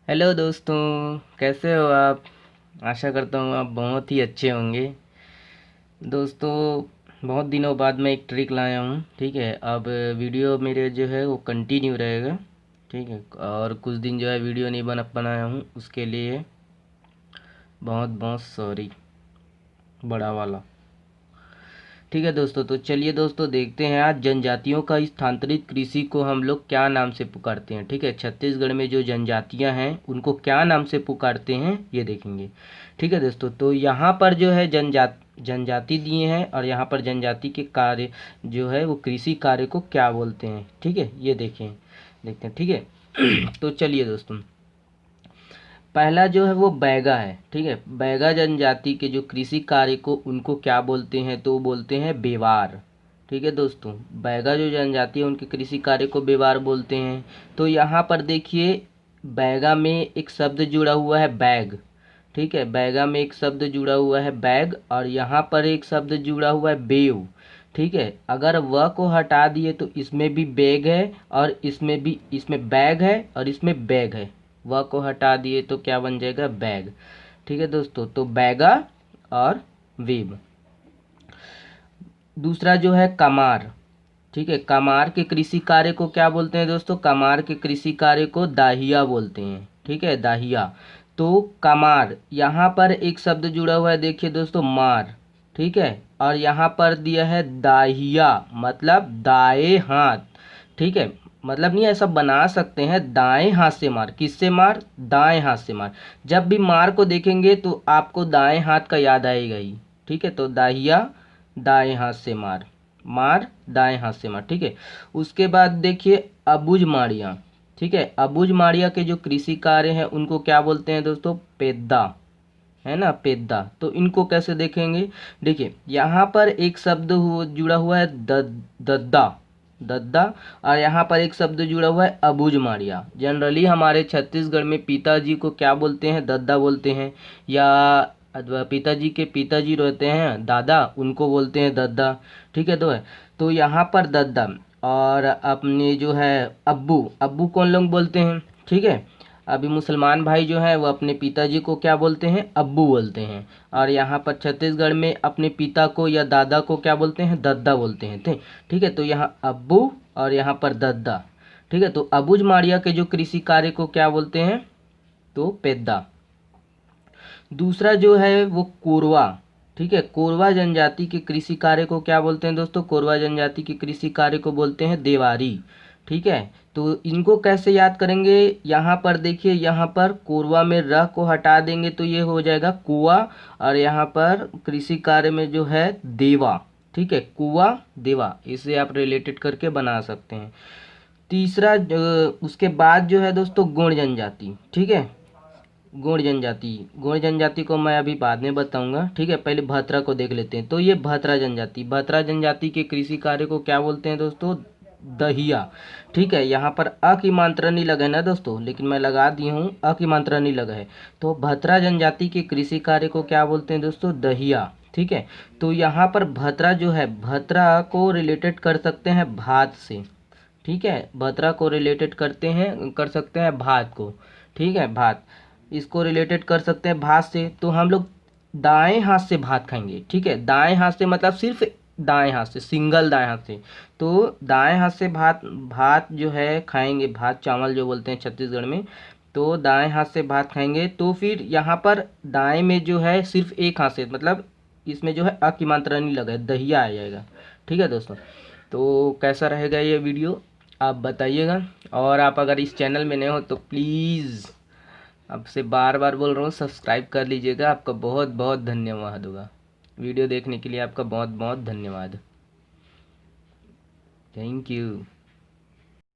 Hello दोस्तों, कैसे हो आप। आशा करता हूँ आप बहुत ही अच्छे होंगे। दोस्तों, बहुत दिनों बाद मैं एक ट्रिक लाया हूँ। ठीक है, अब वीडियो मेरे जो है वो कंटिन्यू रहेगा। ठीक है, और कुछ दिन जो है वीडियो नहीं बनाया हूँ, उसके लिए बहुत बहुत सॉरी, बड़ा वाला। ठीक है दोस्तों, तो चलिए दोस्तों देखते हैं आज जनजातियों का स्थानांतरित कृषि को हम लोग क्या नाम से पुकारते हैं। ठीक है, छत्तीसगढ़ में जो जनजातियां हैं उनको क्या नाम से पुकारते हैं ये देखेंगे। ठीक है दोस्तों, तो यहाँ पर जो है जनजाति दिए हैं और यहाँ पर जनजाति के कार्य जो है वो कृषि कार्य को क्या बोलते हैं। ठीक है, ये देखें, देखते हैं। ठीक है तो चलिए दोस्तों, पहला जो है वो बैगा है। ठीक है, बैगा जनजाति के जो कृषि कार्य को उनको क्या बोलते हैं, तो बोलते हैं बेवार। ठीक है दोस्तों, बैगा जो जनजाति है उनके कृषि कार्य को बेवार बोलते हैं। तो यहाँ पर देखिए, बैगा में एक शब्द जुड़ा हुआ है बैग। ठीक है, बैगा में एक शब्द जुड़ा हुआ है बैग और यहाँ पर एक शब्द जुड़ा हुआ है बेव। ठीक है, अगर वह को हटा दिए तो इसमें भी बैग है और इसमें भी, इसमें बैग है और इसमें बैग है। वह को हटा दिए तो क्या बन जाएगा, बैग। ठीक है दोस्तों, तो बैगा और वेब। दूसरा जो है कमार। ठीक है, कमार के कृषि कार्य को क्या बोलते हैं दोस्तों, कमार के कृषि कार्य को दाहिया बोलते हैं। ठीक है, दाहिया। तो कमार, यहाँ पर एक शब्द जुड़ा हुआ है, देखिए दोस्तों, मार। ठीक है, और यहाँ पर दिया है दाहिया, मतलब दाएं हाथ। ठीक है, मतलब नहीं, ऐसा बना सकते हैं, दाएं हाथ से मार। किससे मार, दाएं हाथ से मार। जब भी मार को देखेंगे तो आपको दाएं हाथ का याद आएगा ही। ठीक है, तो दाहिया, दाएं हाथ से मार, मार दाएं हाथ से मार। ठीक है, उसके बाद देखिए अबुझ माड़िया। ठीक है, अबुझ माड़िया के जो कृषि कार्य हैं उनको क्या बोलते हैं दोस्तों, पेद्दा। है ना, पेद्दा। तो इनको कैसे देखेंगे, देखिए यहाँ पर एक शब्द जुड़ा हुआ है दद्दा, दद्दा। और यहाँ पर एक शब्द जुड़ा हुआ है अबुझ माड़िया। जनरली हमारे छत्तीसगढ़ में पिताजी को क्या बोलते हैं, दद्दा बोलते हैं। या पिताजी के पिताजी रहते हैं दादा, उनको बोलते हैं दद्दा। ठीक है, तो यहाँ पर दद्दा। और अपने जो है अब्बू, अब्बू कौन लोग बोलते हैं। ठीक है, अभी मुसलमान भाई जो है वो अपने पिताजी को क्या बोलते हैं, अब्बू बोलते हैं। और यहाँ पर छत्तीसगढ़ में अपने पिता को या दादा को क्या बोलते हैं, दद्दा बोलते हैं। ठीक है, तो यहाँ अब्बू और यहाँ पर दद्दा। ठीक है, तो अबुझ माड़िया के जो कृषि कार्य को क्या बोलते हैं, तो पेद्दा। दूसरा जो है वो कोरवा। ठीक है, कोरवा जनजाति के कृषि कार्य को क्या बोलते हैं दोस्तों, कोरवा जनजाति के कृषि कार्य को बोलते हैं देवारी। ठीक है, तो इनको कैसे याद करेंगे, यहाँ पर देखिए, यहाँ पर कोरवा में र को हटा देंगे तो ये हो जाएगा कुआ। और यहाँ पर कृषि कार्य में जो है देवा। ठीक है, कुआ देवा, इसे आप रिलेटेड करके बना सकते हैं। तीसरा उसके बाद जो है दोस्तों गोंड जनजाति। ठीक है, गोंड जनजाति, गोंड जनजाति को मैं अभी बाद में बताऊंगा। ठीक है, पहले भतरा को देख लेते हैं। तो ये भतरा जनजाति, भतरा जनजाति के कृषि कार्य को क्या बोलते हैं दोस्तों, दहिया। ठीक है, यहाँ पर अ की मात्रा नहीं लगा है ना दोस्तों, लेकिन मैं लगा दी हूँ, अ की मात्रा नहीं लगा है। तो भतरा जनजाति के कृषि कार्य को क्या बोलते हैं दोस्तों, दहिया। ठीक है, तो यहाँ पर भतरा जो है, भतरा को रिलेटेड कर सकते हैं भात से। ठीक है, भतरा को रिलेटेड करते हैं, कर सकते हैं भात को। ठीक है, भात, इसको रिलेटेड कर सकते हैं भात से। तो हम लोग दाएं हाथ से भात खाएंगे। ठीक है, दाएं हाथ से मतलब सिर्फ दाएं हाथ से, सिंगल दाएं हाथ से। तो दाएं हाथ से भात, भात जो है खाएंगे, भात चावल जो बोलते हैं छत्तीसगढ़ में। तो दाएं हाथ से भात खाएंगे, तो फिर यहाँ पर दाएं में जो है सिर्फ एक हाथ से, मतलब इसमें जो है अ की मात्रा नहीं लगा है, दहिया आ जाएगा। ठीक है दोस्तों, तो कैसा रहेगा ये वीडियो आप बताइएगा। और आप अगर इस चैनल में नए हो तो प्लीज़, आपसे बार बार बोल रहा हूँ, सब्सक्राइब कर लीजिएगा। आपका बहुत बहुत धन्यवाद होगा। वीडियो देखने के लिए आपका बहुत बहुत धन्यवाद। Thank you.